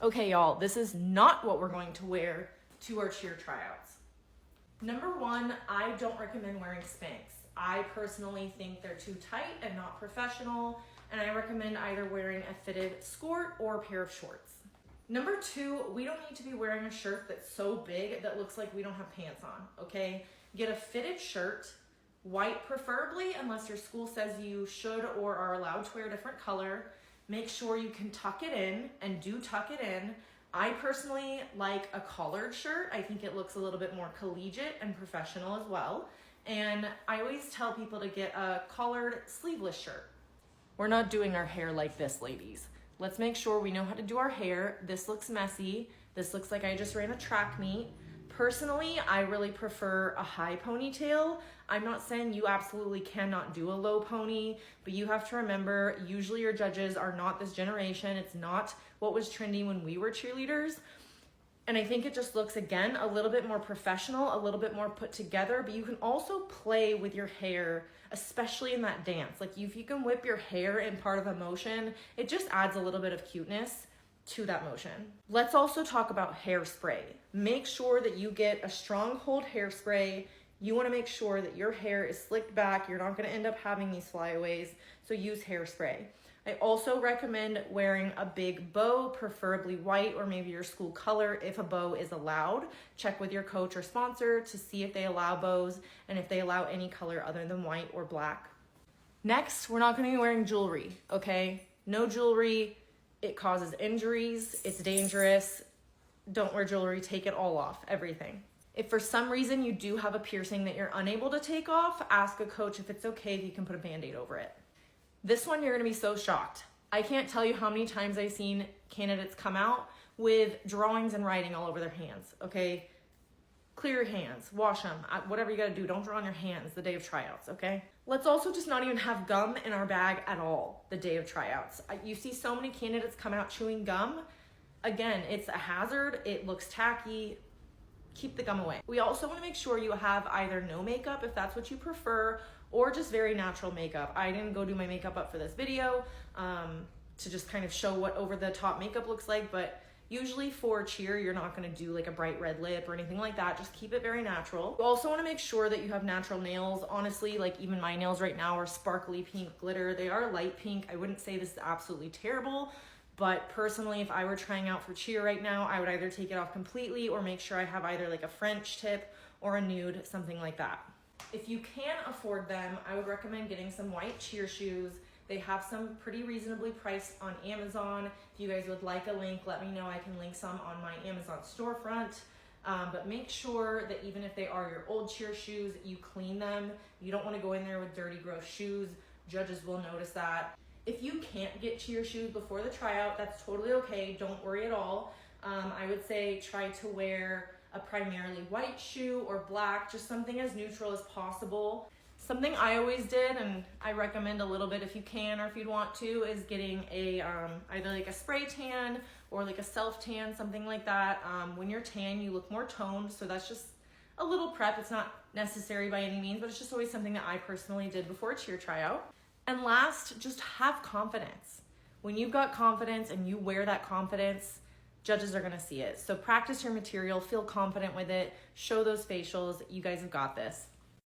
Okay, y'all, this is not what we're going to wear to our cheer tryouts. Number one, I don't recommend wearing Spanx. I personally think they're too tight and not professional, and I recommend either wearing a fitted skort or a pair of shorts. Number two, we don't need to be wearing a shirt that's so big that looks like we don't have pants on, okay? Get a fitted shirt, white preferably, unless your school says you should or are allowed to wear a different color. Make sure you can tuck it in, and do tuck it in. I personally like a collared shirt. I think it looks a little bit more collegiate and professional as well. And I always tell people to get a collared sleeveless shirt. We're not doing our hair like this, ladies. Let's make sure we know how to do our hair. This looks messy. This looks like I just ran a track meet. Personally, I really prefer a high ponytail. I'm not saying you absolutely cannot do a low pony, but you have to remember, usually your judges are not this generation. It's not what was trendy when we were cheerleaders. And I think it just looks, again, a little bit more professional, a little bit more put together, but you can also play with your hair, especially in that dance. Like if you can whip your hair in part of a motion, it just adds a little bit of cuteness to that motion. Let's also talk about hairspray. Make sure that you get a strong hold hairspray. You wanna make sure that your hair is slicked back. You're not gonna end up having these flyaways, so use hairspray. I also recommend wearing a big bow, preferably white or maybe your school color if a bow is allowed. Check with your coach or sponsor to see if they allow bows and if they allow any color other than white or black. Next, we're not gonna be wearing jewelry, okay? No jewelry. It causes injuries, it's dangerous. Don't wear jewelry, take it all off, everything. If for some reason you do have a piercing that you're unable to take off, ask a coach if it's okay if you can put a Band-Aid over it. This one, you're gonna be so shocked. I can't tell you how many times I've seen candidates come out with drawings and writing all over their hands, okay? Clear your hands, wash them, whatever you gotta do. Don't draw on your hands the day of tryouts, okay? Let's also just not even have gum in our bag at all the day of tryouts. You see so many candidates come out chewing gum. Again, it's a hazard, it looks tacky. Keep the gum away. We also wanna make sure you have either no makeup if that's what you prefer, or just very natural makeup. I didn't go do my makeup up for this video to just kind of show what over the top makeup looks like, but usually for cheer, you're not gonna do like a bright red lip or anything like that. Just keep it very natural. You also wanna make sure that you have natural nails. Honestly, like even my nails right now are sparkly pink glitter. They are light pink. I wouldn't say this is absolutely terrible, but personally, if I were trying out for cheer right now, I would either take it off completely or make sure I have either like a French tip or a nude, something like that. If you can afford them, I would recommend getting some white cheer shoes. They have some pretty reasonably priced on Amazon. If you guys would like a link, let me know. I can link some on my Amazon storefront. But make sure that even if they are your old cheer shoes, you clean them. You don't want to go in there with dirty, gross shoes. Judges will notice that. If you can't get cheer shoes before the tryout, that's totally okay. Don't worry at all. I would say try to wear a primarily white shoe or black, just something as neutral as possible. Something I always did, and I recommend a little bit if you can or if you'd want to, is getting a either like a spray tan or like a self tan, something like that. When you're tan, you look more toned, so that's just a little prep. It's not necessary by any means, but it's just always something that I personally did before a cheer tryout. And last, just have confidence. When you've got confidence and you wear that confidence, judges are gonna see it. So practice your material, feel confident with it, show those facials. You guys have got this.